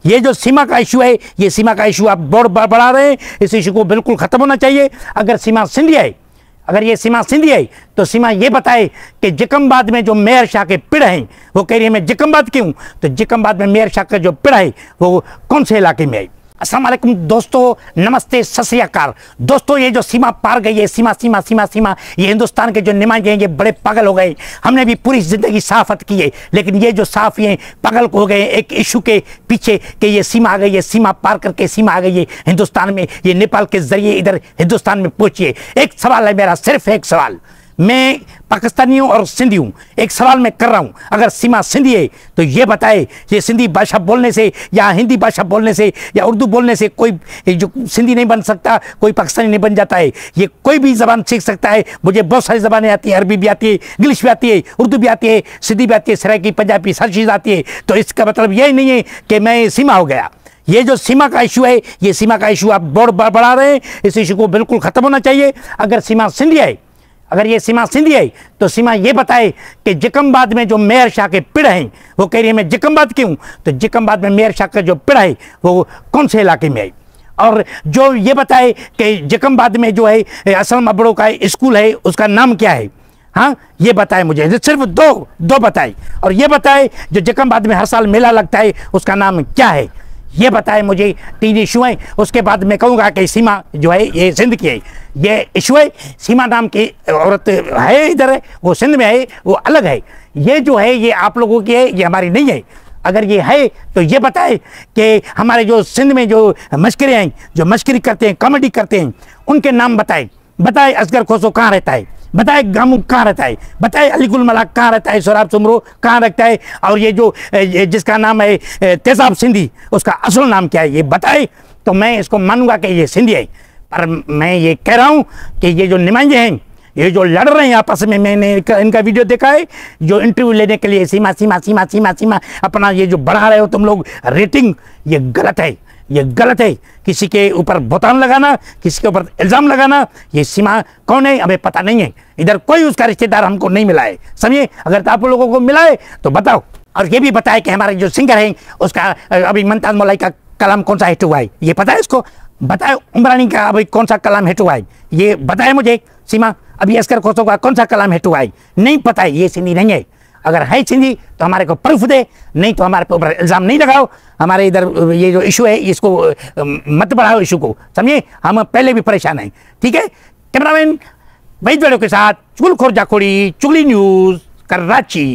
ये जो सीमा का इशू है, ये सीमा का इशू आप बहुत बढ़ा रहे हैं। इस इशू को बिल्कुल खत्म होना चाहिए। अगर सीमा सिंधी है, अगर ये सीमा सिंधी है तो सीमा ये बताए कि जिकमबाद में जो मेयर शाह के पिड़ हैं, वो कह रही है मैं जिकमबाद की हूँ, तो जिकमबाद में मेयर शाह का जो पिड़ है वो कौन से इलाके में है। अस्सलाम वालेकुम दोस्तों, नमस्ते, सत श्री अकाल। दोस्तों, ये जो सीमा पार गई है, सीमा सीमा सीमा सीमा, ये हिंदुस्तान के जो नुमाइंदे हैं ये बड़े पागल हो गए। हमने भी पूरी जिंदगी साफत की है, लेकिन ये जो साफ ये पागल हो गए एक इशू के पीछे कि ये सीमा आ गई है, सीमा पार करके सीमा आ गई है हिंदुस्तान में, ये नेपाल के जरिए इधर हिंदुस्तान में पहुंची है। एक सवाल है मेरा, सिर्फ एक सवाल। मैं पाकिस्तानी हूँ और सिंधी हूँ, एक सवाल मैं कर रहा हूँ। अगर सीमा सिंधी है तो ये बताए, ये सिंधी भाषा बोलने से या हिंदी भाषा बोलने से या उर्दू बोलने से कोई जो सिंधी नहीं बन सकता, कोई पाकिस्तानी नहीं बन जाता है। ये कोई भी ज़बान सीख सकता है। मुझे बहुत सारी ज़बानें आती है, अरबी भी आती है, इंग्लिश भी आती है, उर्दू भी आती है, सिंधी भी आती है, सराइकी, पंजाबी, हर चीज़ आती है। तो इसका मतलब यही नहीं है कि मैं सीमा हो गया। ये जो सीमा का इशू है, ये सीमा का इशू आप बहुत बढ़ा रहे हैं। इस इशू को बिल्कुल खत्म होना चाहिए। अगर सीमा सिंधी है, अगर ये सीमा सिंधी है तो सीमा ये बताए कि जिकमबाद में जो मेयर शाह के पिड़ हैं, वो कह रही है मैं जिकमबाद की हूँ, तो जिकमबाद में मेयर शाह का जो पिड़ है वो कौन से इलाके में है। और जो ये बताए कि जिकमबाद में जो है असलम अबड़ो का स्कूल है, उसका नाम क्या है। हाँ, ये बताए मुझे, सिर्फ दो बताए। और ये बताए जो जिकमबाद में हर साल मेला लगता है उसका नाम क्या है, ये बताए मुझे। 3 इशू हैं। उसके बाद मैं कहूँगा कि सीमा जो है ये सिंध की है। ये इशू है, सीमा नाम की औरत है इधर है, वो सिंध में है, वो अलग है। ये जो है ये आप लोगों की है, ये हमारी नहीं है। अगर ये है तो ये बताए कि हमारे जो सिंध में जो मस्करे हैं, जो मस्करी करते हैं, कॉमेडी करते हैं, उनके नाम बताए असगर खोसो कहाँ रहता है, बताए गामू कहाँ रहता है, बताए अलीगुल मलाक कहाँ रहता है, सोराब सुमरो कहाँ रखता है, और ये जो जिसका नाम है तेजाब सिंधी, उसका असल नाम क्या है, ये बताए तो मैं इसको मानूंगा कि ये सिंधी है। पर मैं ये कह रहा हूँ कि ये जो नुमाइंदे हैं, ये जो लड़ रहे हैं आपस में, मैंने इनका वीडियो देखा है, जो इंटरव्यू लेने के लिए सीमा सीमा सीमा सीमा सीमा अपना ये जो बढ़ा रहे हो तुम लोग रेटिंग, ये गलत है, ये गलत है। किसी के ऊपर बोतान लगाना, किसी के ऊपर इल्ज़ाम लगाना, ये सीमा कौन है हमें पता नहीं है। इधर कोई उसका रिश्तेदार हमको नहीं मिला है, समझिए। अगर आप लोगों को मिला है तो बताओ। और ये भी बताए कि हमारे जो सिंगर हैं उसका अभी मुमताज़ मौलाई का कलाम कौन सा हिट हुआ है, ये पता है इसको। बताए उमरानी का अभी कौन सा कलाम हिट हुआ है, ये बताए मुझे सीमा। अभी असगर खोसो का कौन सा कलाम हिट हुआ है, नहीं पता है। ये सिंधी नहीं है। अगर है सिंधी तो हमारे को प्रूफ दे, नहीं तो हमारे ऊपर इल्ज़ाम नहीं लगाओ। हमारे इधर ये जो इशू है इसको मत बढ़ाओ, इशू को, समझिए। हम पहले भी परेशान हैं, ठीक है। कैमरामैन वहीद के साथ चुगल खोर जाखोड़ी, चुगली न्यूज़, कराची।